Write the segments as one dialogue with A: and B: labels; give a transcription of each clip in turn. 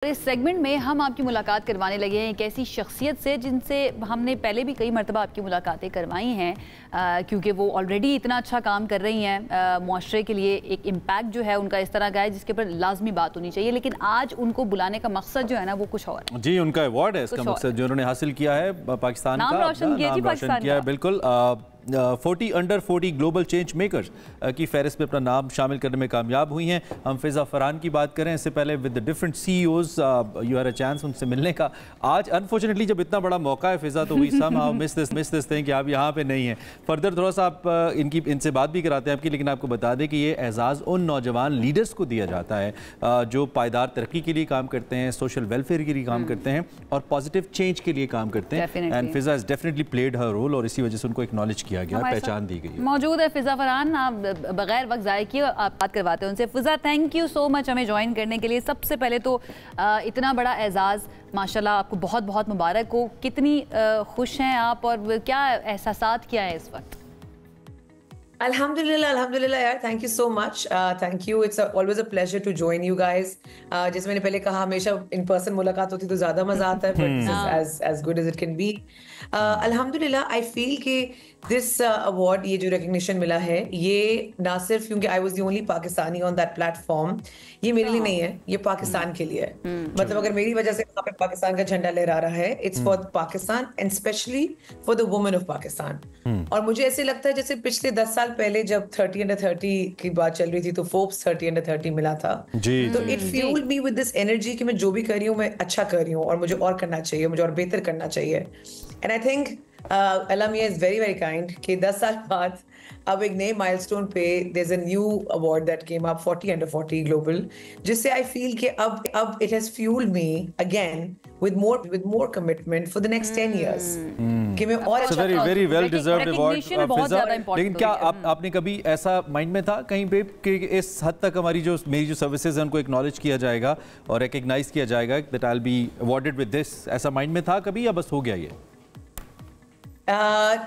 A: इस सेगमेंट में हम आपकी मुलाकात करवाने लगे हैं एक ऐसी शख्सियत से जिनसे हमने पहले भी कई मरतबा आपकी मुलाकातें करवाई हैं, क्योंकि वो ऑलरेडी इतना अच्छा काम कर रही हैं मुआशरे के लिए। एक इम्पैक्ट जो है उनका इस तरह का है जिसके ऊपर लाजमी बात होनी चाहिए, लेकिन आज उनको बुलाने का मकसद जो है ना वो कुछ और जी।
B: उनका अवार्ड है, इसका मकसद जो उन्होंने हासिल किया है पाकिस्तान का
A: नाम रोशन किया है।
B: बिल्कुल 40 अंडर 40 ग्लोबल चेंज मेकर्स की फहरिस्त में अपना नाम शामिल करने में कामयाब हुई हैं। हम फिज़ा फरहान की बात करें, इससे पहले with the different CEOs you had a chance उनसे मिलने का। आज अनफॉर्चुनेटली जब इतना बड़ा मौका है फिज़ा, तो we somehow miss this thing कि आप यहाँ पे नहीं हैं। फर्दर थोड़ा सा आप इनसे बात भी कराते हैं आपकी, लेकिन आपको बता दें कि ये एजाज़ उन नौजवान लीडर्स को दिया जाता है जो पायदार तरक्की के लिए काम करते हैं, सोशल वेलफेयर के लिए काम करते हैं और पॉजिटिव चेंज के लिए काम करते हैं। And Fiza has definitely played her role और इसी वजह से उनको एक्नॉलेज किया गया, पहचान दी गई।
A: मौजूद है फिज़ा फरहान, आप बगैर वक्त ज़ाय किए आप बात करवाते हैं उनसे। फिज़ा, थैंक यू सो मच हमें ज्वाइन करने के लिए। सबसे पहले तो इतना बड़ा एजाज़ माशाल्लाह, आपको बहुत बहुत मुबारक हो। कितनी खुश हैं आप और क्या एहसासात क्या है इस वक्त?
C: अल्हम्दुलिल्लाह यार, thank you so much, thank you. It's always a pleasure to join you guys. जैसे मैंने पहले कहा, हमेशा इन पर्सन मुलाकात होती तो ज़्यादा मज़ा आता है, but as good as it can be। अल्हम्दुलिल्लाह आई फील कि दिस अवार्ड, ये जो रिकग्निशन मिला है, ये ना सिर्फ क्योंकि I was the only Pakistani on that platform, ये मेरे लिए नहीं है, ये पाकिस्तान के लिए है। मतलब अगर मेरी वजह से वहाँ पे पाकिस्तान का झंडा लहरा रहा है, it's for Pakistan and specially for the women of Pakistan. और मुझे ऐसे लगता है जैसे पिछले 10 साल पहले जब 30 अंडर 30 की बात चल रही थी तो फोर्ब्स 30 अंडर 30 मिला था जी। तो it fuelled me with this energy कि मैं जो भी कर रही हूँ मैं अच्छा कर रही हूँ और मुझे और करना चाहिए, मुझे और बेहतर करना चाहिए। एंड आई थिंक अलामिया इज वेरी वेरी काइंड कि 10 साल बाद अब एक नए माइलस्टोन पे there is a new award that came up 40 under 40 global, जिससे आई फील कि अब it has fuelled me again with more commitment for the next 10 years कि मैं और अच्छा
B: very well deserved award फिज़ा। लेकिन क्या आपने कभी ऐसा माइंड में था कहीं पे कि इस हद तक मेरी जो सर्विसेज हैं उनको एक्नॉलेज किया जाएगा और रिकग्नाइज किया जाएगा, that I will be awarded with this, ऐसा माइंड में था कभी या बस हो गया ये?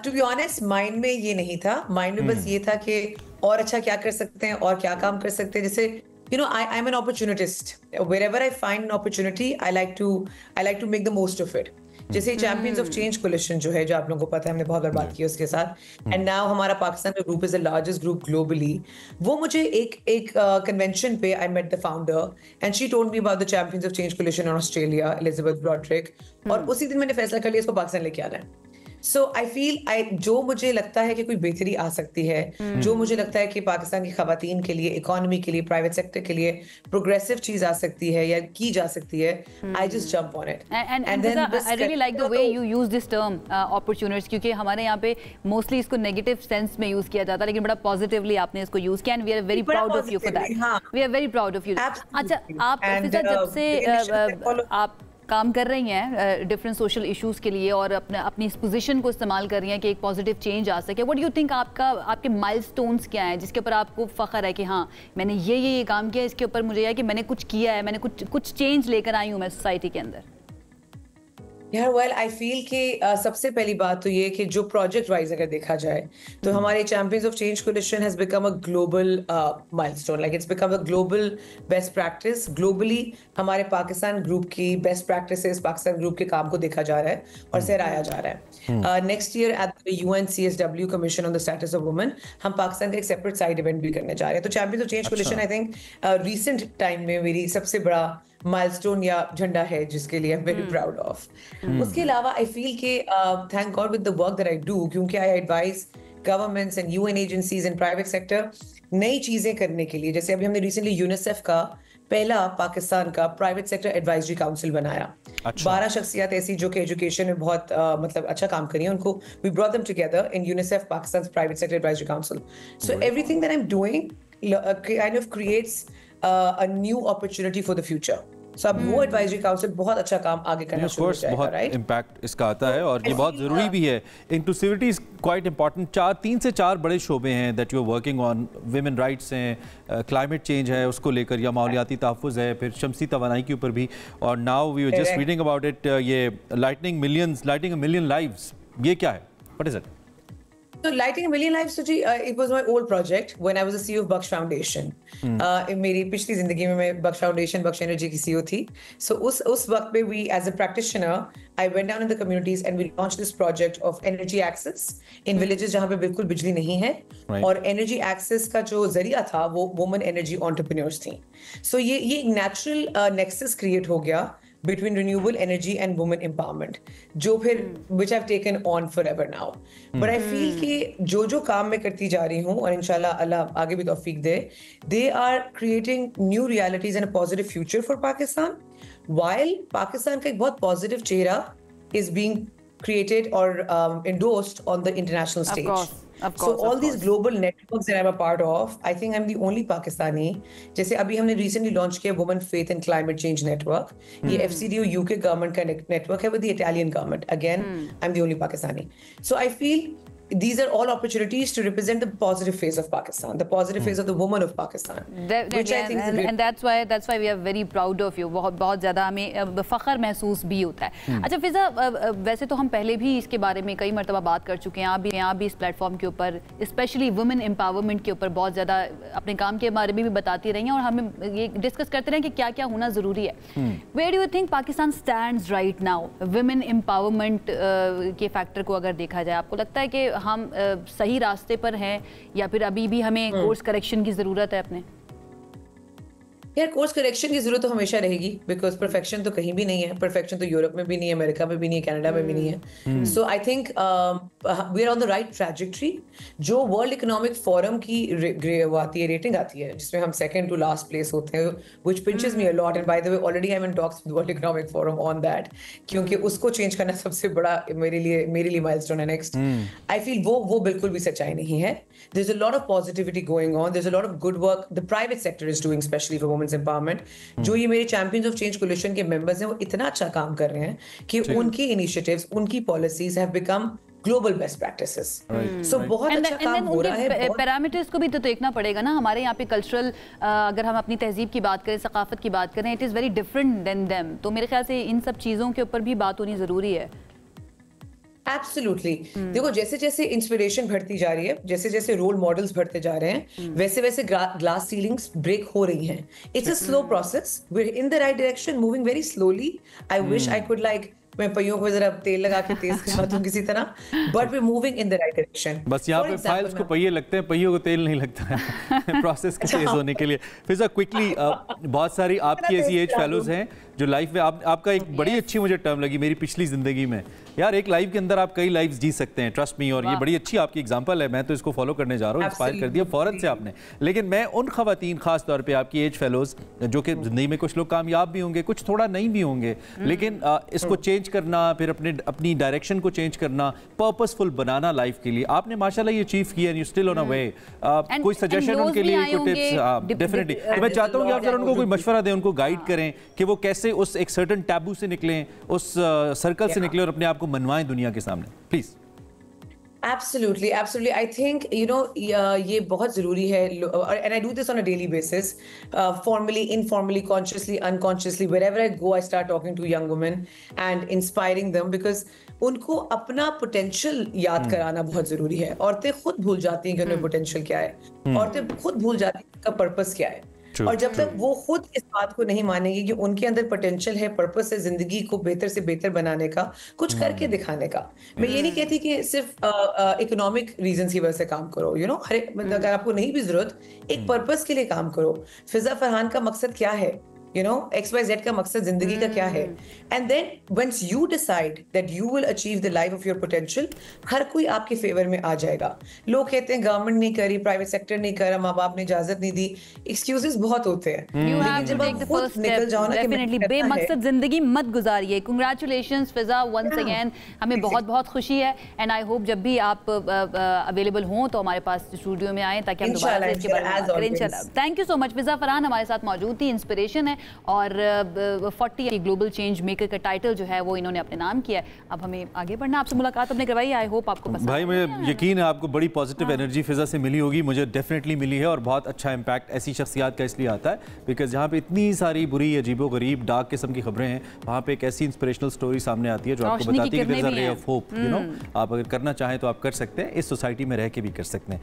C: टू बी ऑनेस्ट, माइंड में ये नहीं था। माइंड में बस ये था कि और अच्छा क्या कर सकते हैं और क्या काम कर सकते हैं। जैसे you know, I'm an opportunist. Wherever I find an opportunity, I like to make the most of it. जैसे चैंपियंस ऑफ चेंज कोलिशन जो है, जो आप लोगों को पता है, हमने बहुत बार बात की उसके साथ। एंड नाउ हमारा पाकिस्तान का group is the largest group globally. वो मुझे एक कन्वेंशन पे I met the founder and she told me about the champions of change coalition in Australia, Elizabeth Broderick, और उसी दिन मैंने फैसला कर लिया इसको पाकिस्तान लेके आना है। सो आई फील जो मुझे लगता है कि कोई बेहतरी आ सकती है, जो मुझे लगता है कि पाकिस्तान की खवातीन के लिए, इकोनॉमी के लिए, प्राइवेट सेक्टर के लिए प्रोग्रेसिव चीज आ सकती है या की जा सकती है, I just jump on it.
A: And then I really like the way you use this term opportunities, क्योंकि हमारे यहाँ पे मोस्टली इसको नेगेटिव सेंस में यूज किया जाता है, लेकिन बड़ा पॉजिटिवली आपने इसको यूज किया and we are very proud of you for that. We are very proud of you. अच्छा, आप जब से आप काम कर रही हैं डिफरेंट सोशल इश्यूज के लिए और अपनी इस पोजीशन को इस्तेमाल कर रही हैं कि एक पॉजिटिव चेंज आ सके, व्हाट डू यू थिंक आपके माइलस्टोन्स क्या हैं जिसके ऊपर आपको फख्र है कि हाँ मैंने ये काम किया, इसके ऊपर मुझे है कि मैंने कुछ किया है, मैंने कुछ चेंज लेकर आई हूँ मैं सोसाइटी के अंदर?
C: यार वेल, आई फील कि सबसे पहली बात तो ये कि जो प्रोजेक्ट वाइज अगर देखा जाए तो हमारे champions of change coalition has become a global milestone, like it's become a global best practice. Globally हमारे पाकिस्तान ग्रुप की बेस्ट प्रैक्टिसेस, पाकिस्तान ग्रुप के काम को देखा जा रहा है और सराहाया जा रहा है। Next year at the UN CSW commission on the status of women हम पाकिस्तान का एक सेपरेट साइड इवेंट भी करने जा रहे हैं। तो champions of change coalition I think recent time में मेरी सबसे बड़ा माइलस्टोन या झंडा है जिसके लिए I am very proud of. उसके अलावा आई फील कि thank God with the work that I do, क्योंकि I advise governments and UN agencies and private sector नई चीजें करने के लिए। जैसे अभी हमने रिसेंटली यूनिसेफ का पहला पाकिस्तान का प्राइवेट सेक्टर एडवाइजरी काउंसिल बनाया। 12 शख्सियत ऐसी जो कि एजुकेशन में बहुत मतलब अच्छा काम करी है, उनको we brought them together in UNICEF Pakistan private sector advisory council. So everything that I am doing kind of creates a new opportunity for the future. So अब वो एडवाइजरी काउंसिल बहुत अच्छा काम आगे करना शुरू हो जाएगा,
B: बहुत इम्पैक्ट इसका आता है और ये बहुत ज़रूरी भी है। Inclusivity is quite important. 3 से 4 बड़े शोबे हैं that you are working on. Women rights हैं, क्लाइमेट चेंज है उसको लेकर, या माहौलियाती तहफ़्फ़ुज़ है, फिर शमसी तवानाई के ऊपर भी, और now we were just reading about it, ये लाइटनिंग अ मिलियन लाइव्स, ये क्या है? What is it?
C: So Lighting a Million Lives, Suji, it was my old project when I was the CEO of Baksh Foundation. मेरी पिछली जिंदगी में मैं Baksh Foundation, Baksh Energy की CEO थी. So उस वक्त पे we, as a practitioner, I went down in the communities and we launched this project of energy access in villages जहाँ पे बिल्कुल बिजली नहीं है. और energy access का जो जरिया था वो women energy entrepreneurs थी. So ये एक natural nexus create हो गया between renewable energy and women empowerment, जो फिर which I've taken on forever now. But I feel कि जो काम मैं करती जा रही हूँ और इंशाल्लाह अल्लाह आगे भी तौफीक दे, they are creating new realities and a positive future for Pakistan, while Pakistan का एक बहुत positive चेहरा is being created or endorsed on the international stage. Of course, all these global networks that I'm a part of, I think I'm the only Pakistani. जैसे अभी हमने recently launched किया Women Faith and Climate Change Network. ये FCDO UK government का network है with the Italian government. Again, I'm the only Pakistani. So I feel these are all opportunities to represent the positive face of Pakistan, the positive face of the woman of Pakistan.
A: Which I think and that's why we are very proud of you. बहुत ज़्यादा हमें फ़ख्र महसूस भी होता है. अच्छा फिजा, वैसे तो हम पहले भी इसके बारे में कई मरतबा बात कर चुके हैं. आप भी इस प्लेटफॉर्म के ऊपर स्पेशली वुमेन एम्पावरमेंट के ऊपर बहुत ज़्यादा अपने काम के बारे में भी बताती रही हैं और हमें ये डिस्कस करते रहे कि क्या क्या होना ज़रूरी है. Where do you think Pakistan stands right now? Women empowerment के फैक्टर को अगर देखा जाए, आपको लगता है कि हम सही रास्ते पर हैं या फिर अभी भी हमें कोर्स करेक्शन की जरूरत है अपने?
C: यार कोर्स करेक्शन की जरूरत तो हमेशा रहेगी, बिकॉज परफेक्शन तो कहीं भी नहीं है. परफेक्शन तो यूरोप में भी नहीं है, अमेरिका में भी नहीं है, कनाडा में भी नहीं है. So I think we are on the right trajectory. जो वर्ल्ड इकोनॉमिक फोरम की आती है, रेटिंग आती है, जिसमें हम सेकंड टू लास्ट प्लेस होते हैं, which pinches me a lot. And by the way already I am in talks with world Economic forum on that, क्योंकि उसको चेंज करना सबसे बड़ा मेरे लिए माइलस्टोन है नेक्स्ट. आई फील वो बिल्कुल भी सच्चाई नहीं है. There is a lot of positivity going on, there is a lot of good work the private sector is doing, specially for women's empowerment. जो ये मेरे चैंपियंस ऑफ चेंज कोलिशन के मेंबर्स हैं, वो इतना अच्छा काम कर रहे हैं कि उनकी इनिशिएटिव्स, उनकी policies have become global best practices. So बहुत अच्छा काम हो रहा है.
A: पैरामीटर्स को भी तो देखना पड़ेगा ना. हमारे यहाँ पे कल्चरल, अगर हम अपनी तहजीब की बात करें, सकाफत की बात करें, it is very different then them. तो मेरे ख्याल से इन सब चीज़ों के ऊपर भी बात होनी ज़रूरी है.
C: एब्सोल्युटली. देखो जैसे जैसे इंस्पिरेशन बढ़ती जा रही है, जैसे जैसे रोल मॉडल्स बढ़ते जा रहे हैं, वैसे वैसे ग्लास सीलिंग्स ब्रेक हो रही हैं. It's a slow process. We are in the right direction, moving very slowly. I wish I could मैं पहियों को जरा तेल लगा के तेज कर दूं किसी तरह, but we moving in the right direction.
B: बस यहाँ पे फाइल्स को पहिए लगते हैं, पहियों को तेल नहीं लगता है प्रोसेस के तेज होने के लिए. फिजा क्विकली, बहुत सारी आपकी ऐसी एज फेलोज हैं जो लाइफ में आपका एक बड़ी अच्छी मुझे टर्म लगी मेरी पिछली जिंदगी में. यार एक लाइफ के अंदर आप कई लाइफ जी सकते हैं, ट्रस्ट मी. और ये बड़ी अच्छी आपकी एग्जांपल है. मैं तो इसको फॉलो करने जा रहा हूँ. इंस्पायर कर दिया फौरन से आपने. लेकिन मैं उन खवातीन, खास तौर पे आपकी एज फेलोज, जो कि जिंदगी में कुछ लोग कामयाब भी होंगे, कुछ थोड़ा नहीं भी होंगे, लेकिन इसको चेंज करना, फिर अपनी डायरेक्शन को चेंज करना, पर्पसफुल बनाना लाइफ के लिए, आपने माशाल्लाह ये अचीव किया. And you still on a way. कोई सजेशन उनके लिए, कोई टिप्स? डेफिनेटली. तो मैं चाहता हूँ कि आप जरा उनको कोई मशवरा दें, उनको गाइड करें कि वो कैसे उस एक सर्टेन टैबू से निकलें, उस सर्कल से निकलें और अपने आप को मनवाएं दुनिया के सामने. प्लीज.
C: Absolutely. I think, ये बहुत ज़रूरी है. And I do this on a daily basis, formally, informally, consciously, unconsciously. Wherever I go, I start talking to young women and inspiring them, because उनको अपना पोटेंशियल याद कराना बहुत ज़रूरी है. औरतें खुद भूल जाती हैं कि उनमें पोटेंशियल क्या है. औरतें खुद भूल जाती हैं उनका पर्पस क्या है. और जब तक वो खुद इस बात को नहीं मानेंगे कि उनके अंदर पोटेंशियल है, पर्पस है जिंदगी को बेहतर से बेहतर बनाने का, कुछ करके दिखाने का. मैं ये नहीं कहती कि सिर्फ इकोनॉमिक रीजंस की वजह से काम करो. अगर आपको नहीं भी जरूरत, एक पर्पस के लिए काम करो. फिजा फरहान का मकसद क्या है? XYZ का मकसद जिंदगी का क्या है? And then once you decide that you will achieve the life of your potential, हर कोई आपके फेवर में आ जाएगा. लोग कहते हैं गवर्नमेंट नहीं करी, प्राइवेट सेक्टर नहीं करा, माँ बाप ने इजाजत नहीं दी, एक्सक्यूजेस बहुत होते हैं. लेकिन जब आप खुद निकल जाओ ना,
A: डेफिनेटली बेमकसद जिंदगी मत गुजारिए. कांग्रेचुलेशंस फिजा, वंस अगेन. हमें बहुत बहुत खुशी है. एंड आई होप जब भी आप अवेलेबल हों तो हमारे पास स्टूडियो में आए, ताकि हम दोबारा इसके बारे में करें. इंशाल्लाह. Thank you so much. Fiza Farhan हमारे साथ मौजूद थी. इंस्पिरेशन है और 40 ग्लोबल चेंज मेकर का टाइटल जो है वो इन्होंने अपने नाम किया है। अब हमें आगे बढ़ना, आपसे मुलाकात हमने करवाई, आई होप आपको पसंद।
B: भाई मुझे यकीन है आपको बड़ी पॉजिटिव एनर्जी फिजा से मिली होगी, मुझे डेफिनेटली मिली है, और बहुत अच्छा इम्पैक्ट ऐसी शख्सियात का इसलिए आता है बिकॉज जहाँ पे इतनी सारी बुरी, अजीबो गरीब, डार्क किस्म की खबरें हैं, वहाँ पे एक ऐसी इंस्पिरेशनल स्टोरी सामने आती है जो आपको बताती है कि there is a ray of hope, you know, आप अगर करना चाहें तो आप कर सकते हैं, इस सोसाइटी में रह के भी कर सकते हैं।